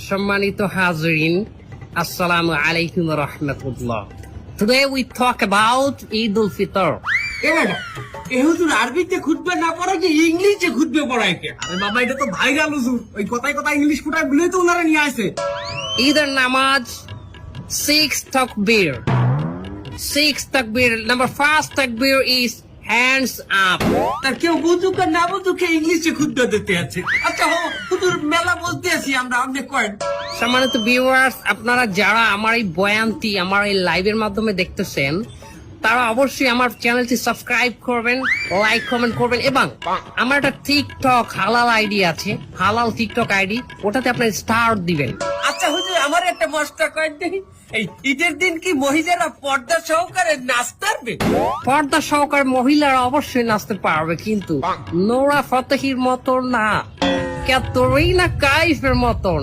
সম্মানিত হাজরিন, আসসালামু আলাইকুম রহমতুল্লাহ। Today we talk about Eid al-Fitr. হুজুর আরবিতে খুতবা না পড়ায় যে ইংলিশে খুতবা পড়ায় কে? আরে বাবা এটা তো ভাইরাল হুজুর, ওই কথায় কথায় ইংলিশ ফুটায় বলেই তো ওনারা নিয়ে আসে। Either namaz, 6 takbir. 6 takbir. Number first takbir is hands up. আর কেউ বুঝুক আর না বুঝুক ইংলিশে খুতবা দিতে আছে। আচ্ছা হুজুর মেলা বলতে আছি আমরা, আপনি কয়েন। সম্মানিত ভিউয়ার্স, আপনারা যারা আমার এই বয়ানটি আমার এই লাইভের মাধ্যমে দেখতেছেন, তারা অবশ্যই আমার চ্যানেলটি সাবস্ক্রাইব করবেন, লাইক কমেন্ট করবেন, এবং আমার একটা টিকটক হালাল আইডি আছে, হালাল টিকটক আইডি, ওটাতে আপনার স্টার দিবেন। আচ্ছা হুজুর আমার একটা মশলা কয়েন দেখি, এই ঈদের দিন কি মহিলারা পর্দা সহকারে নাচতে পারবে? পর্দা সহকারে মহিলারা অবশ্যই নাচতে পারবে, কিন্তু নোরা ফতেহির মতো না, ক্যাতরিনা কাইফের মতন।